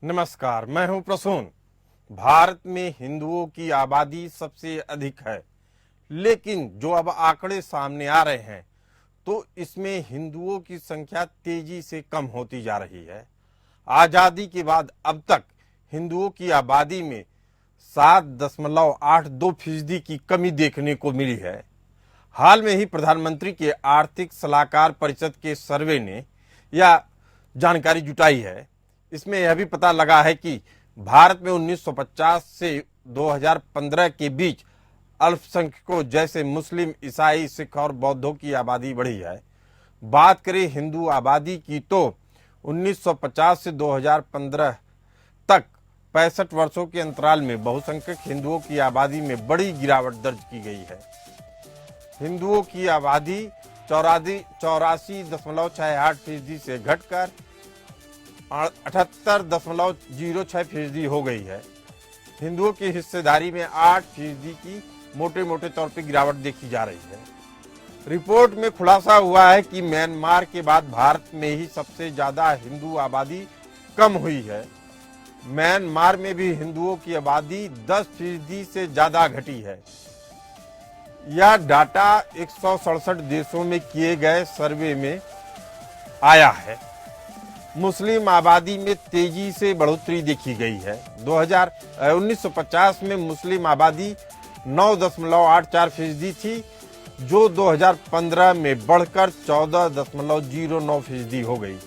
नमस्कार, मैं हूं प्रसून। भारत में हिंदुओं की आबादी सबसे अधिक है, लेकिन जो अब आंकड़े सामने आ रहे हैं तो इसमें हिंदुओं की संख्या तेजी से कम होती जा रही है। आजादी के बाद अब तक हिंदुओं की आबादी में 7.82% की कमी देखने को मिली है। हाल में ही प्रधानमंत्री के आर्थिक सलाहकार परिषद के सर्वे ने यह जानकारी जुटाई है। इसमें यह भी पता लगा है कि भारत में 1950 से 2015 के बीच अल्पसंख्यकों जैसे मुस्लिम, ईसाई, सिख और बौद्धों की आबादी बढ़ी है। बात करें हिंदू आबादी की तो 1950 से 2015 तक 65 वर्षों के अंतराल में बहुसंख्यक हिंदुओं की आबादी में बड़ी गिरावट दर्ज की गई है। हिंदुओं की आबादी 84.68% से घटकर 78.06% हो गई है। हिंदुओं की हिस्सेदारी में 8% की मोटे मोटे तौर पर गिरावट देखी जा रही है। रिपोर्ट में खुलासा हुआ है कि म्यांमार के बाद भारत में ही सबसे ज्यादा हिंदू आबादी कम हुई है। म्यांमार में भी हिंदुओं की आबादी 10% से ज्यादा घटी है। यह डाटा 167 देशों में किए गए सर्वे में आया है। मुस्लिम आबादी में तेजी से बढ़ोतरी देखी गई है। 1950 में मुस्लिम आबादी 9.84% थी, जो 2015 में बढ़कर 14.09% हो गई।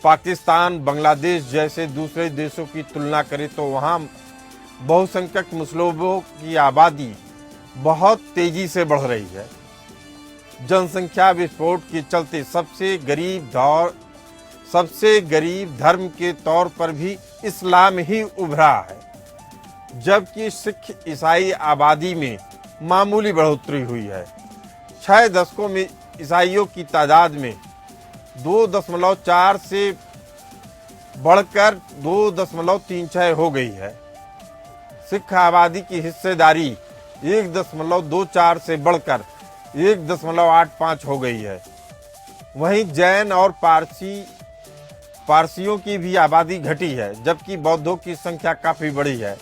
पाकिस्तान, बांग्लादेश जैसे दूसरे देशों की तुलना करें तो वहां बहुसंख्यक मुस्लिमों की आबादी बहुत तेजी से बढ़ रही है। जनसंख्या विस्फोट के चलते सबसे गरीब धर्म के तौर पर भी इस्लाम ही उभरा है, जबकि सिख, ईसाई आबादी में मामूली बढ़ोतरी हुई है। 6 दशकों में ईसाइयों की तादाद में 2.4 से बढ़कर 2.36 हो गई है। सिख आबादी की हिस्सेदारी 1.24 से बढ़कर 1.85 हो गई है। वहीं जैन और पारसियों की भी आबादी घटी है, जबकि बौद्धों की संख्या काफी बढ़ी है।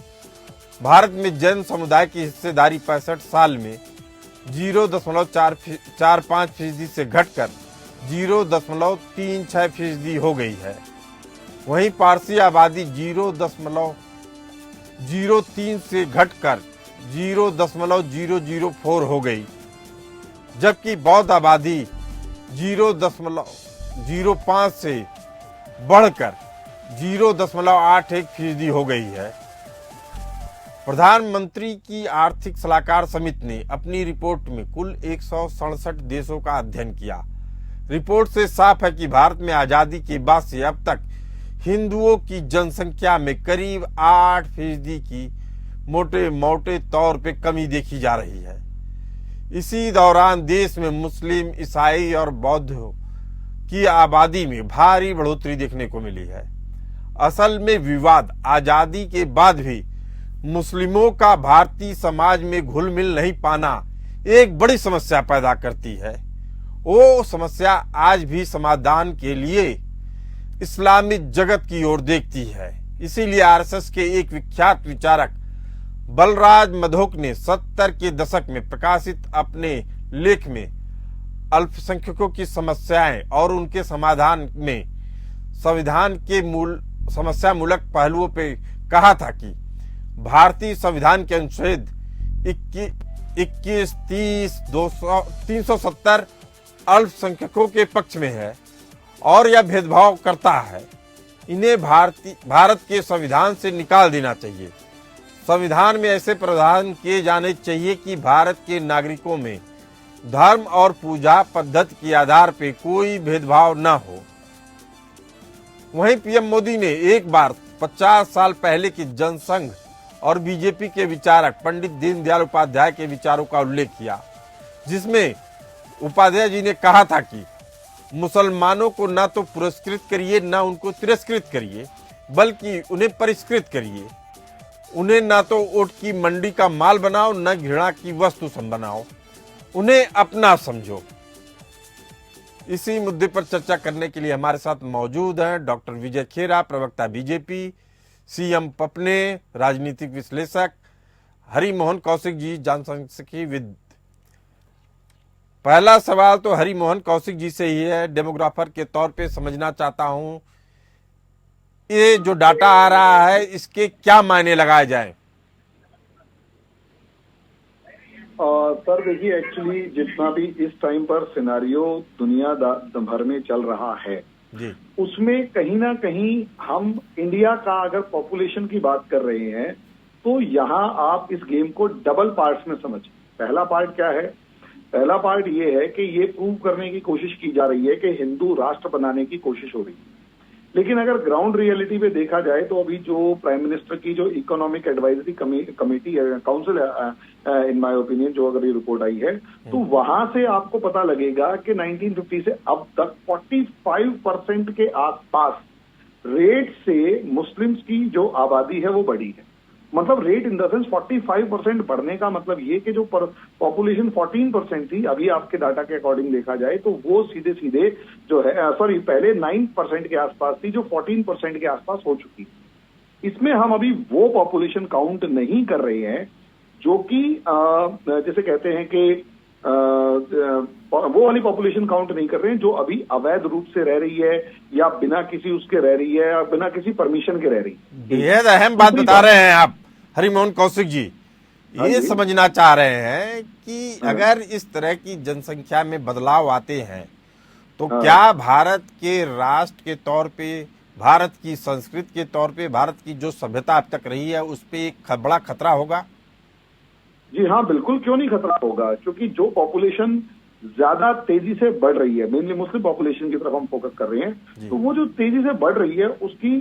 भारत में जैन समुदाय की हिस्सेदारी 65 साल में 0.45% से घटकर 0.36% हो गई है। वहीं पारसी आबादी 0.03 से घटकर 0.004 हो गई, जबकि बौद्ध आबादी 0.05 से बढ़कर 0.81% हो गई है। प्रधानमंत्री की आर्थिक सलाहकार समिति ने अपनी रिपोर्ट में कुल 167 देशों का अध्ययन किया। रिपोर्ट से साफ है कि भारत में आजादी के बाद से अब तक हिंदुओं की जनसंख्या में करीब 8% की मोटे मोटे तौर पे कमी देखी जा रही है। इसी दौरान देश में मुस्लिम, ईसाई और बौद्धों की आबादी में भारी बढ़ोतरी देखने को मिली है। असल में विवाद आजादी के बाद भी मुस्लिमों का भारतीय समाज में घुल मिल नहीं पाना एक बड़ी समस्या पैदा करती है। वो समस्या आज भी समाधान के लिए इस्लामी जगत की ओर देखती है। इसीलिए आरएसएस के एक विख्यात विचारक बलराज मधोक ने 70 के दशक में प्रकाशित अपने लेख में अल्पसंख्यकों की समस्याएं और उनके समाधान में संविधान के समस्या मूलक पहलुओं पे कहा था कि भारतीय संविधान के अनुच्छेद 21, 30, 370 अल्पसंख्यकों के पक्ष में है और यह भेदभाव करता है। इन्हें भारत के संविधान से निकाल देना चाहिए। संविधान में ऐसे प्रावधान किए जाने चाहिए कि भारत के नागरिकों में धर्म और पूजा पद्धति के आधार पर कोई भेदभाव न हो। वहीं पीएम मोदी ने एक बार 50 साल पहले की जनसंघ और बीजेपी के विचारक पंडित दीनदयाल उपाध्याय के विचारों का उल्लेख किया, जिसमें उपाध्याय जी ने कहा था कि मुसलमानों को न तो पुरस्कृत करिए न उनको तिरस्कृत करिए, बल्कि उन्हें परिष्कृत करिए। उन्हें न तो ओट की मंडी का माल बनाओ न घृणा की वस्तु बनाओ, उन्हें अपना समझो। इसी मुद्दे पर चर्चा करने के लिए हमारे साथ मौजूद हैं डॉक्टर विजय खेरा, प्रवक्ता बीजेपी, सीएम पपने, राजनीतिक विश्लेषक, हरि मोहन कौशिक जी, जनसांख्यिकी। पहला सवाल तो हरि मोहन कौशिक जी से ही है। डेमोग्राफर के तौर पे समझना चाहता हूं, ये जो डाटा आ रहा है इसके क्या मायने लगाए जाए? सर देखिए, एक्चुअली जितना भी इस टाइम पर सिनारियो दुनिया भर में चल रहा है जी, उसमें कहीं ना कहीं हम इंडिया का अगर पॉपुलेशन की बात कर रहे हैं तो यहाँ आप इस गेम को डबल पार्ट्स में समझें। पहला पार्ट क्या है? पहला पार्ट ये है कि ये प्रूव करने की कोशिश की जा रही है कि हिंदू राष्ट्र बनाने की कोशिश हो रही है। लेकिन अगर ग्राउंड रियलिटी पे देखा जाए तो अभी जो प्राइम मिनिस्टर की जो इकोनॉमिक एडवाइजरी कमेटी है, काउंसिल है, इन माय ओपिनियन, जो अगर ये रिपोर्ट आई है तो वहां से आपको पता लगेगा कि 1950 से अब तक 45% के आसपास रेट से मुस्लिम्स की जो आबादी है वो बढ़ी है। मतलब रेट इन द सेंस 45% बढ़ने का मतलब ये कि जो पॉपुलेशन 14% थी, अभी आपके डाटा के अकॉर्डिंग देखा जाए तो वो सीधे सीधे जो है पहले 9% के आसपास थी, जो 14% के आसपास हो चुकी। इसमें हम अभी वो पॉपुलेशन काउंट नहीं कर रहे हैं जो कि जैसे कहते हैं कि वो वाली पॉपुलेशन काउंट नहीं कर रहे हैं जो अभी अवैध रूप से रह रही है या बिना किसी उसके रह रही है या बिना किसी परमिशन के रह रही है। बेहद अहम बात बता रहे हैं आप हरि मोहन कौशिक जी। ये समझना चाह रहे हैं कि अगर इस तरह की जनसंख्या में बदलाव आते हैं तो क्या भारत के राष्ट्र के तौर पे, भारत की संस्कृति के तौर पे, भारत की जो सभ्यता अब तक रही है उस पे एक बड़ा खतरा होगा? जी हाँ, बिल्कुल, क्यों नहीं खतरा होगा, क्योंकि जो पॉपुलेशन ज्यादा तेजी से बढ़ रही है, मेनली मुस्लिम पॉपुलेशन की तरफ हम फोकस कर रहे हैं, तो वो जो तेजी से बढ़ रही है उसकी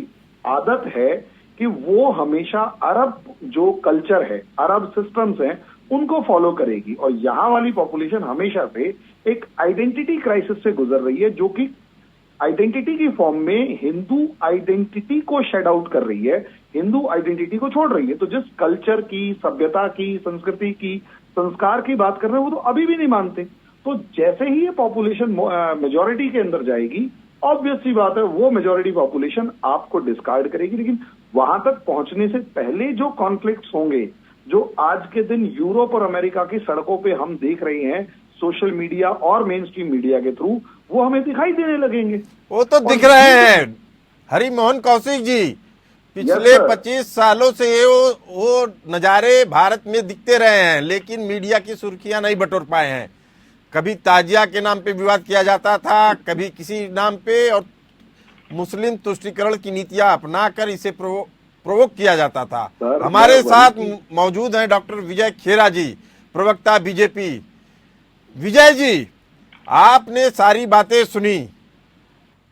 आदत है कि वो हमेशा अरब जो कल्चर है, अरब सिस्टम्स हैं, उनको फॉलो करेगी। और यहाँ वाली पॉपुलेशन हमेशा से एक आइडेंटिटी क्राइसिस से गुजर रही है, जो कि आइडेंटिटी की फॉर्म में हिंदू आइडेंटिटी को शेड आउट कर रही है, हिंदू आइडेंटिटी को छोड़ रही है। तो जिस कल्चर की, सभ्यता की, संस्कृति की, संस्कार की बात कर रहे हैं वो तो अभी भी नहीं मानते। तो जैसे ही ये पॉपुलेशन मेजॉरिटी के अंदर जाएगी, ऑब्वियस सी बात है वो मेजॉरिटी पॉपुलेशन आपको डिस्कार्ड करेगी। लेकिन वहां तक पहुंचने से पहले जो कॉन्फ्लिक्ट्स होंगे, जो आज के दिन यूरोप और अमेरिका की सड़कों पे हम देख रहे हैं सोशल मीडिया और मेन स्ट्रीम मीडिया के थ्रू, वो हमें दिखाई देने लगेंगे। वो तो दिख रहे हैं हरि मोहन कौशिक जी। पिछले 25 सालों से वो नजारे भारत में दिखते रहे हैं, लेकिन मीडिया की सुर्खियां नहीं बटोर पाए हैं। कभी ताजिया के नाम पे विवाद किया जाता था, कभी किसी नाम पे, और मुस्लिम तुष्टीकरण की नीतियां अपनाकर इसे प्रोवोक किया जाता था। हमारे साथ मौजूद हैं डॉक्टर विजय खेरा जी, प्रवक्ता बीजेपी। विजय जी, आपने सारी बातें सुनी,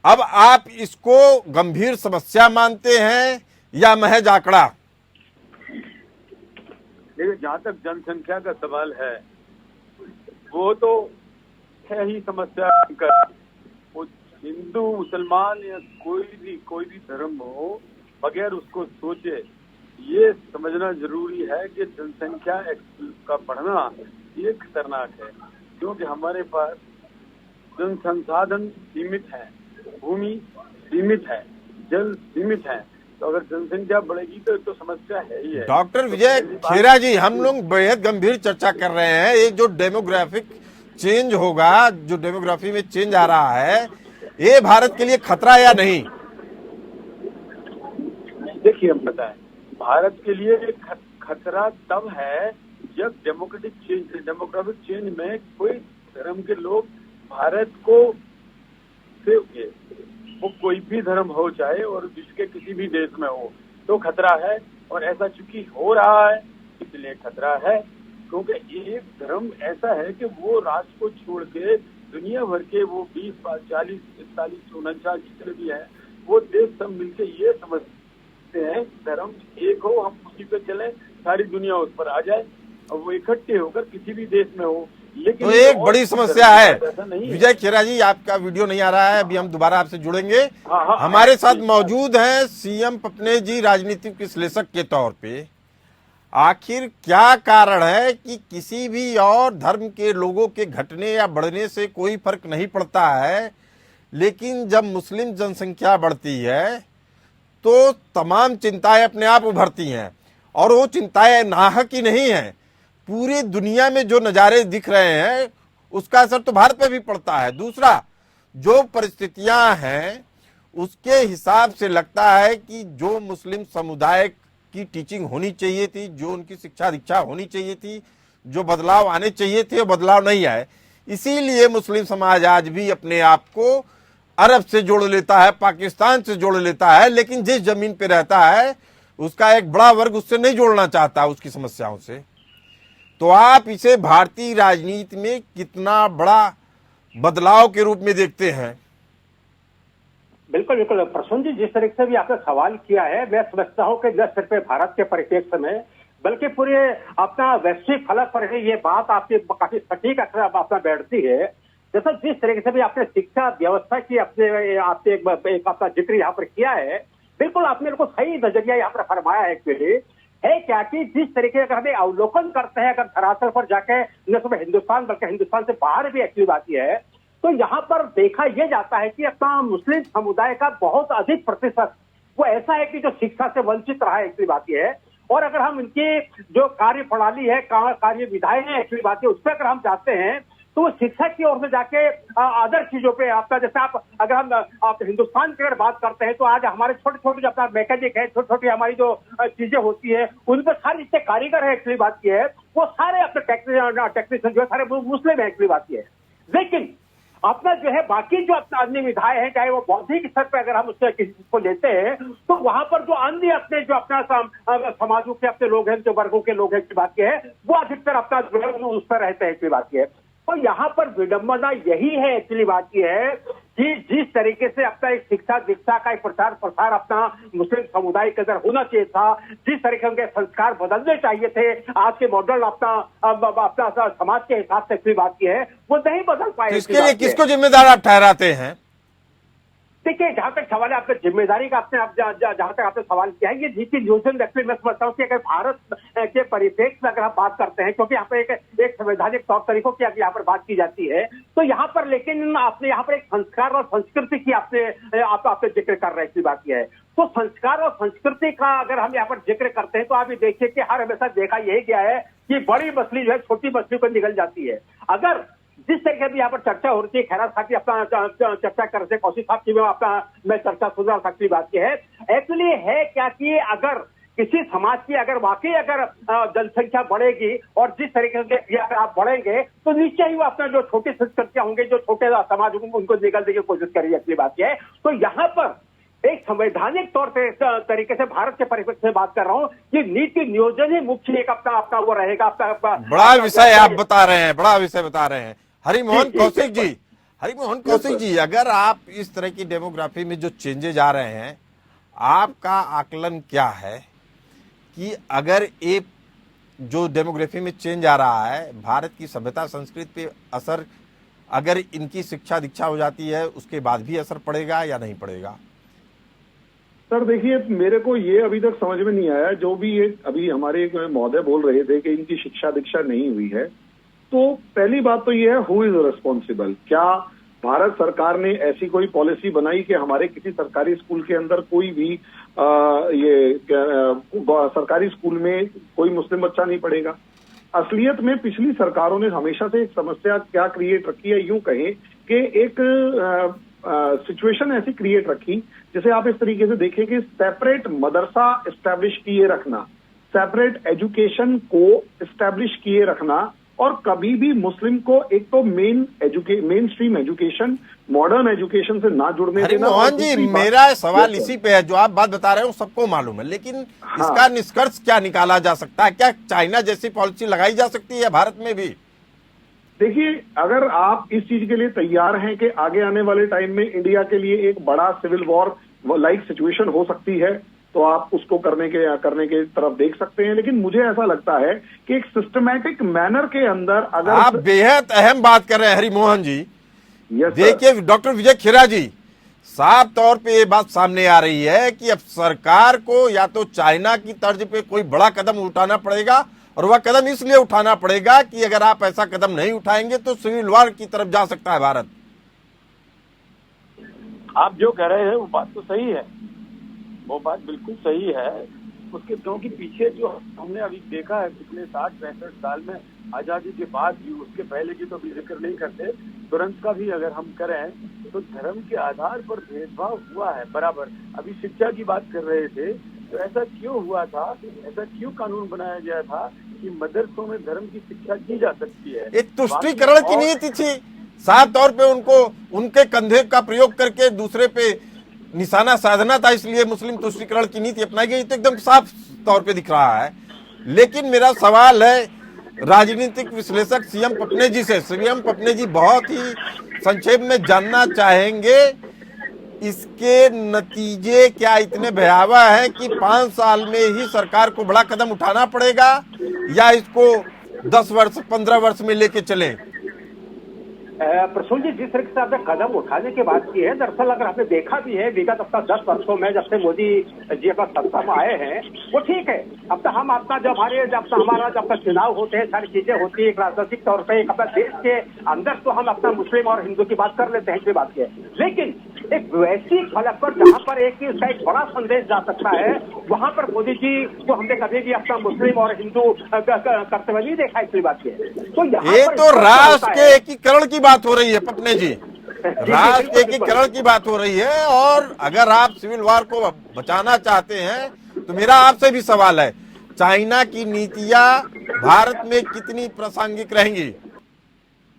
अब आप इसको गंभीर समस्या मानते हैं या महज आंकड़ा? देखिए, जहाँ तक जनसंख्या का सवाल है वो तो है ही समस्या। वो हिंदू, मुसलमान या कोई भी धर्म हो, बगैर उसको सोचे ये समझना जरूरी है कि जनसंख्या का बढ़ना ये खतरनाक है, क्योंकि हमारे पास जन संसाधन सीमित है, भूमि सीमित है, जल सीमित है। तो अगर जनसंख्या बढ़ेगी तो समस्या है ही है। डॉक्टर विजय खेरा जी, हम लोग बेहद गंभीर चर्चा कर रहे हैं। ये जो डेमोग्राफिक चेंज होगा, जो डेमोग्राफी में चेंज आ रहा है, ये भारत के लिए खतरा या नहीं? देखिए, हम बताएं, भारत के लिए खतरा तब है जब डेमोग्राफिक चेंज में कोई धर्म के लोग भारत को से, वो कोई भी धर्म हो चाहे और विश्व के किसी भी देश में हो, तो खतरा है। और ऐसा चूंकि हो रहा है इसलिए खतरा है, क्योंकि एक धर्म ऐसा है कि वो राष्ट्र को छोड़ के दुनिया भर के वो 20, 40, 41, 49 जितने भी हैं, वो देश सब मिलके ये समझते हैं धर्म एक हो, हम उसी पे चले, सारी दुनिया उस पर आ जाए और वो इकट्ठे होकर किसी भी देश में हो। लेकिन तो एक बड़ी समस्या है विजय खेरा जी, आपका वीडियो नहीं आ रहा है, अभी हम दोबारा आपसे जुड़ेंगे। हमारे साथ मौजूद हैं सीएम पपने जी, राजनीतिक विश्लेषक के तौर पे। आखिर क्या कारण है कि किसी भी और धर्म के लोगों के घटने या बढ़ने से कोई फर्क नहीं पड़ता है, लेकिन जब मुस्लिम जनसंख्या बढ़ती है तो तमाम चिंताएं अपने आप उभरती हैं, और वो चिंताएं नाहक ही नहीं हैं। पूरी दुनिया में जो नज़ारे दिख रहे हैं उसका असर तो भारत पे भी पड़ता है। दूसरा, जो परिस्थितियां हैं उसके हिसाब से लगता है कि जो मुस्लिम समुदाय की टीचिंग होनी चाहिए थी, जो उनकी शिक्षा दीक्षा होनी चाहिए थी, जो बदलाव आने चाहिए थे, वो बदलाव नहीं आए। इसीलिए मुस्लिम समाज आज भी अपने आप को अरब से जोड़ लेता है, पाकिस्तान से जोड़ लेता है, लेकिन जिस जमीन पे रहता है उसका एक बड़ा वर्ग उससे नहीं जोड़ना चाहता उसकी समस्याओं से। तो आप इसे भारतीय राजनीति में कितना बड़ा बदलाव के रूप में देखते हैं? बिल्कुल बिल्कुल प्रसून जी, जिस तरीके से भी आपने सवाल किया है, मैं समझता हूँ कि न सिर्फ भारत के परिप्रेक्ष्य में बल्कि पूरे अपना वैश्विक फलक पर ये बात आपकी काफी सटीक अक्सर अपना बैठती है। जैसा जिस तरीके से भी आपने शिक्षा व्यवस्था की आपने एक अपना जिक्र यहाँ पर किया है, बिल्कुल आपने बिल्कुल सही नजरिया यहाँ पर फरमाया है। एक्चुअली है क्या कि जिस तरीके का हमें अवलोकन करते हैं, अगर धरातल पर जाके न सिर्फ हिंदुस्तान बल्कि हिंदुस्तान से बाहर भी एक्टिव आती है, तो यहाँ पर देखा यह जाता है कि अपना मुस्लिम समुदाय का बहुत अधिक प्रतिशत वो ऐसा है कि जो शिक्षा से वंचित रहा है, एक्चुअली बात यह है। और अगर हम इनकी जो कार्य प्रणाली है, कार्य विधाएं हैं, एक्चुअली बात है, उस पर अगर हम जाते हैं तो वो शिक्षा की ओर से जाके अदर चीजों पे आपका, जैसे अगर आप हिंदुस्तान की अगर बात करते हैं तो आज हमारे छोटे छोटे जो अपना मैकेनिक है, छोटी छोटी हमारी जो चीजें होती है, उन पर सारे जितने कारीगर है, एक्चुअली बात की है, वो सारे अपने टेक्नीशियन जो है सारे मुस्लिम है, एक्चुअली बात की है। लेकिन अपना जो है बाकी जो अपना अन्य विधाएं हैं, चाहे वो बौद्धिक स्तर पर अगर हम उससे किसी को लेते हैं, तो वहां पर जो अन्य अपने जो अपना समाजों के अपने लोग हैं, जो वर्गों के लोग हैं, की बात की है, वो अधिकतर अपना जो है उस पर रहते हैं, की बात की है। तो यहाँ पर विडंबना यही है, एक्चुअली बात की है कि जिस तरीके से अपना एक शिक्षा दीक्षा का एक प्रचार प्रसार अपना मुस्लिम समुदाय के अंदर होना चाहिए था, जिस तरीके उनके संस्कार बदलने चाहिए थे, आज के मॉडल अपना समाज के हिसाब से एक्चुअली बात की है, वो नहीं बदल पाए। इसके लिए किसको जिम्मेदार आप ठहराते हैं? देखिए, जहां तक सवाल है आपने जिम्मेदारी का, आपने जहां तक आपने सवाल किया है, ये नीति नियोजन व्यक्ति मैं समझता हूँ कि अगर भारत के परिप्रेक्ष्य में अगर हम बात करते हैं, क्योंकि यहाँ पर एक संवैधानिक तौर तरीकों की यहाँ पर बात की जाती है, तो यहाँ पर लेकिन आपने यहाँ पर एक संस्कार और संस्कृति की आपने जिक्र कर रहे हैं, बात यह है। तो संस्कार और संस्कृति का अगर हम यहाँ पर जिक्र करते हैं तो आप ये देखिए कि हर हमेशा देखा यही गया है कि बड़ी मछली जो है छोटी मछली को निगल जाती है। अगर जिस तरीके की यहाँ पर चर्चा हो रही है, खैरात साहब की अपना चर्चा कर रहे थे, कौशिक साहब की मैं चर्चा सुन रहा था, बात की है एक्चुअली है क्या कि अगर किसी समाज की अगर वाकई अगर जनसंख्या बढ़ेगी और जिस तरीके से अगर आप बढ़ेंगे, तो निश्चय ही वो अपना जो छोटी संस्कृतियां होंगे, जो छोटे समाज होंगे, उनको निकलने की कोशिश करेगी, अच्छी बात है। तो यहाँ पर एक संवैधानिक तौर पे तरीके से भारत के परिप्रेक्ष्य से बात कर रहा हूँ कि नीति नियोजन ही मुख्य एक अपना वो रहेगा। बड़ा विषय आप बता रहे हैं, बड़ा विषय बता रहे हैं हरिमोहन कौशिक जी, अगर आप इस तरह की डेमोग्राफी में जो चेंजेज आ रहे हैं, आपका आकलन क्या है कि अगर ये जो डेमोग्राफी में चेंज आ रहा है, भारत की सभ्यता संस्कृति पे असर, अगर इनकी शिक्षा दीक्षा हो जाती है उसके बाद भी असर पड़ेगा या नहीं पड़ेगा? सर देखिए, मेरे को ये अभी तक समझ में नहीं आया, जो भी ये अभी हमारे महोदय बोल रहे थे कि इनकी शिक्षा दीक्षा नहीं हुई है, तो पहली बात तो ये है, हु इज रिस्पॉन्सिबल? क्या भारत सरकार ने ऐसी कोई पॉलिसी बनाई कि हमारे किसी सरकारी स्कूल के अंदर कोई भी सरकारी स्कूल में कोई मुस्लिम बच्चा नहीं पढ़ेगा? असलियत में पिछली सरकारों ने हमेशा से एक समस्या क्या क्रिएट रखी है, यूं कहें कि एक सिचुएशन ऐसी क्रिएट रखी, जैसे आप इस तरीके से देखें कि सेपरेट मदरसा एस्टैब्लिश किए रखना, सेपरेट एजुकेशन को एस्टैब्लिश किए रखना, और कभी भी मुस्लिम को एक तो main stream education, modern education से ना जुड़ने देना। मोहन जी, मेरा सवाल इसी पे है, जो आप बात बता रहे हो सबको मालूम है, लेकिन इसका निष्कर्ष क्या निकाला जा सकता है? क्या चाइना जैसी पॉलिसी लगाई जा सकती है भारत में भी? देखिए, अगर आप इस चीज के लिए तैयार हैं कि आगे आने वाले टाइम में इंडिया के लिए एक बड़ा सिविल वॉर लाइक सिचुएशन हो सकती है, तो आप उसको करने के तरफ देख सकते हैं। लेकिन मुझे ऐसा लगता है कि एक सिस्टमैटिक मैनर के अंदर अगर आप बेहद अहम बात कर रहे हैं हरिमोहन जी। Yes, देखिए, डॉक्टर विजय खेरा जी, साफ तौर पे ये बात सामने आ रही है कि अब सरकार को या तो चाइना की तर्ज पे कोई बड़ा कदम उठाना पड़ेगा, और वह कदम इसलिए उठाना पड़ेगा कि अगर आप ऐसा कदम नहीं उठाएंगे तो सिविल वॉर की तरफ जा सकता है भारत। आप जो कह रहे हैं वो बात तो सही है, वो बात बिल्कुल सही है। उसके क्योंकि पीछे जो हमने अभी देखा है पिछले 60-65 साल में आजादी के बाद भी, उसके पहले की तो अभी जिक्र नहीं करते, तुरंत का भी अगर हम करें तो धर्म के आधार पर भेदभाव हुआ है बराबर। अभी शिक्षा की बात कर रहे थे, तो ऐसा क्यों हुआ था, ऐसा क्यों कानून बनाया गया था कि मदरसों में धर्म की शिक्षा की जा सकती है। एक तुष्टीकरण की नीति थी, साफ तौर पे उनको उनके कंधे का प्रयोग करके दूसरे पे निशाना साधना था, इसलिए मुस्लिम तुष्टीकरण की नीति अपनाई गई, तो एकदम साफ तौर पे दिख रहा है। लेकिन मेरा सवाल है राजनीतिक विश्लेषक सीएम पटने जी से। सीएम पटने जी बहुत ही संक्षेप में जानना चाहेंगे, इसके नतीजे क्या इतने भयावह हैं कि 5 साल में ही सरकार को बड़ा कदम उठाना पड़ेगा, या इसको 10 वर्ष 15 वर्ष में लेके चलें? प्रसून जी, जिस तरीके से आपने कदम उठाने की बात की है, दरअसल अगर आपने देखा भी है विगत अपना 10 वर्षों में जब से मोदी जी अपना सत्ता में आए हैं, वो ठीक है। अब तो हम अपना जब चुनाव होते हैं, सारी चीजें होती है, एक राजनीतिक तौर पर एक अपना देश के अंदर तो हम अपना मुस्लिम और हिंदू की बात कर लेते हैं, इसकी बात की है। लेकिन एक वैश्विक फलक पर जहाँ पर एक बड़ा संदेश जा सकता है, वहां पर मोदी जी को हमने कभी भी अपना मुस्लिम और हिंदू करते हुए नहीं देखा, इसकी बात की है। तो ये तो राष्ट्र के एकीकरण की बात हो रही है पटने जी, राष्ट्र के एकीकरण की बात हो रही है। और अगर आप सिविल वॉर को बचाना चाहते हैं तो मेरा आपसे भी सवाल है, चाइना की नीतियां भारत में कितनी प्रासंगिक रहेंगी?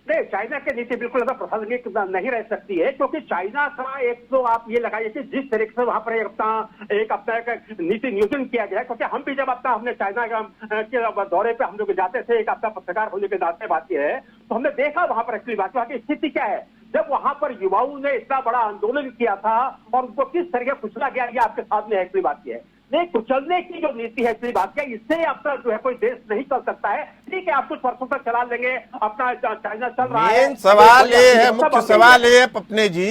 चाइना की नीति बिल्कुल प्रासंगिक नहीं रह सकती है, क्योंकि चाइना का एक तो आप ये लगाइए कि जिस तरीके से वहां पर एक नीति नियोजन किया गया है। क्योंकि हम भी जब हमने चाइना के दौरे पे हम लोग जाते थे, एक अपना पत्रकार होने के नाते बात की है, तो हमने देखा वहां पर एक्चुअली वहां की स्थिति क्या है। जब वहां पर युवाओं ने इतना बड़ा आंदोलन किया था और उनको किस तरीके कुचला गया, ये आपके सामने एक्चुअली बात की है। नहीं, कुचलने की जो नीति है इसलिए बात क्या, इससे अपना जो है कोई देश नहीं चल सकता है। ठीक है, आप कुछ वर्षों तक चला लेंगे, अपना चाइना चल रहा है। सवाल ये है, मुख्य सवाल ये है पटने जी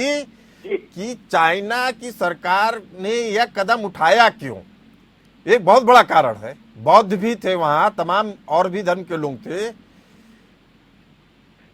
कि चाइना की सरकार ने यह कदम उठाया क्यों? एक बहुत बड़ा कारण है, बौद्ध भी थे वहां, तमाम और भी धर्म के लोग थे।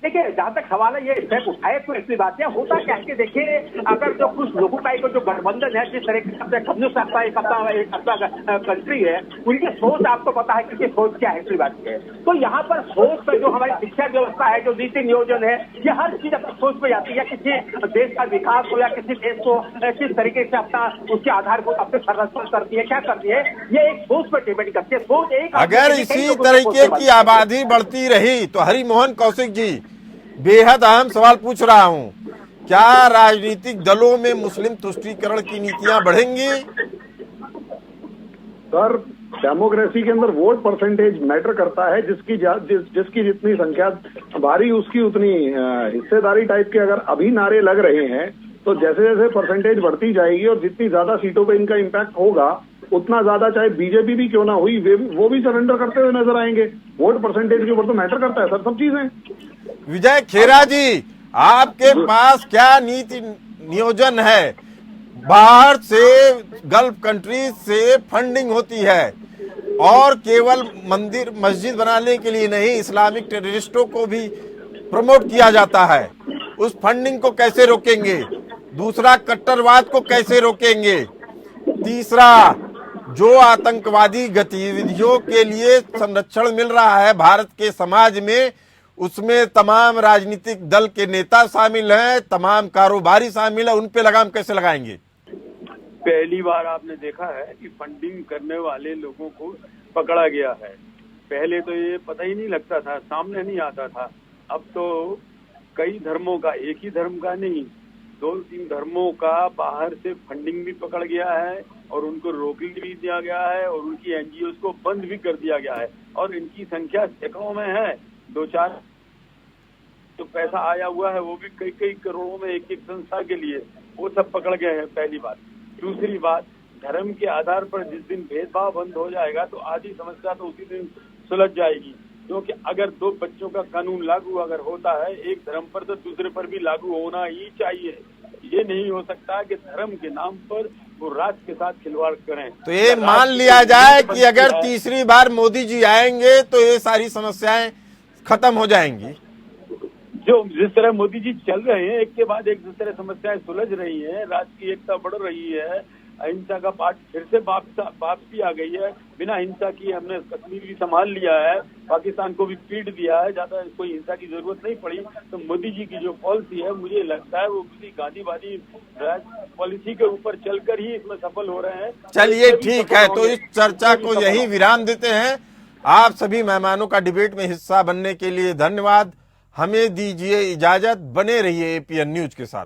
देखिए, जहां तक सवाल है ये स्टेप उठाए तो ऐसी बात है। होता क्या है कि देखिए, अगर जो कुछ लोगों का जो गठबंधन है, जिस तरह से अपने कम्युनिस्ट आपका एक अपना कंट्री है, उनकी सोच आपको पता है कि सोच क्या है, ऐसी बात है। तो यहाँ पर सोच पर जो हमारी शिक्षा व्यवस्था है, जो नीति नियोजन है, ये हर चीज अपनी सोच पे जाती है। किसी देश का विकास हो या किसी देश को किस तरीके से अपना उसके आधार को अपने संरक्षण करती है, क्या करती है, ये एक सोच पर डिपेंड करती है। सोच एक, अगर इसी तरीके की आबादी बढ़ती रही तो हरिमोहन कौशिक जी, बेहद अहम सवाल पूछ रहा हूं, क्या राजनीतिक दलों में मुस्लिम तुष्टीकरण की नीतियां बढ़ेंगी? सर, डेमोक्रेसी के अंदर वोट परसेंटेज मैटर करता है। जिसकी जितनी संख्या भारी, उसकी उतनी हिस्सेदारी टाइप के अगर अभी नारे लग रहे हैं, तो जैसे जैसे परसेंटेज बढ़ती जाएगी और जितनी ज्यादा सीटों पे इनका इम्पैक्ट होगा, उतना ज्यादा चाहे बीजेपी भी क्यों ना हुई, वो भी सरेंडर करते हुए नजर आएंगे। वोट परसेंटेज के ऊपर तो मैटर करता है सर, सब चीजें। विजय खेरा जी, आपके पास क्या नीति नियोजन है? बाहर से गल्फ कंट्रीज से फंडिंग होती है और केवल मंदिर मस्जिद बनाने के लिए नहीं, इस्लामिक टेररिस्टों को भी प्रमोट किया जाता है। उस फंडिंग को कैसे रोकेंगे? दूसरा, कट्टरवाद को कैसे रोकेंगे? तीसरा, जो आतंकवादी गतिविधियों के लिए संरक्षण मिल रहा है भारत के समाज में, उसमें तमाम राजनीतिक दल के नेता शामिल हैं, तमाम कारोबारी शामिल हैं, उन पे लगाम कैसे लगाएंगे? पहली बार आपने देखा है कि फंडिंग करने वाले लोगों को पकड़ा गया है। पहले तो ये पता ही नहीं लगता था, सामने नहीं आता था। अब तो कई धर्मों का, एक ही धर्म का नहीं, 2-3 धर्मों का बाहर से फंडिंग भी पकड़ गया है और उनको रोक भी दिया गया है और उनकी एनजीओ को बंद भी कर दिया गया है। और इनकी संख्या सैकड़ों में है। 2-4 जो पैसा आया हुआ है वो भी कई करोड़ों में एक संस्था के लिए, वो सब पकड़ गए हैं, पहली बात। दूसरी बात, धर्म के आधार पर जिस दिन भेदभाव बंद हो जाएगा तो आधी समस्या तो उसी दिन सुलझ जाएगी। क्योंकि अगर 2 बच्चों का कानून लागू अगर होता है एक धर्म पर, तो दूसरे पर भी लागू होना ही चाहिए। ये नहीं हो सकता कि धर्म के नाम पर वो राष्ट्र के साथ खिलवाड़ करें। तो ये मान लिया जाए कि अगर तीसरी बार मोदी जी आएंगे तो ये सारी समस्याएं खत्म हो जाएंगी। जो जिस तरह मोदी जी चल रहे हैं, एक के बाद एक जिस तरह समस्याएं सुलझ रही हैं, राज्य की एकता बढ़ रही है, अहिंसा का पाठ फिर से वापसी आ गई है, बिना हिंसा की हमने कश्मीर भी संभाल लिया है, पाकिस्तान को भी पीट दिया है, ज्यादा कोई हिंसा की जरूरत नहीं पड़ी। तो मोदी जी की जो पॉलिसी है, मुझे लगता है वो किसी गांधीवादी पॉलिसी के ऊपर चलकर ही इसमें सफल हो रहे हैं। चलिए ठीक है, तो इस चर्चा को यही विराम देते हैं। आप सभी मेहमानों का डिबेट में हिस्सा बनने के लिए धन्यवाद। हमें दीजिए इजाजत, बने रहिए एपीएन न्यूज के साथ।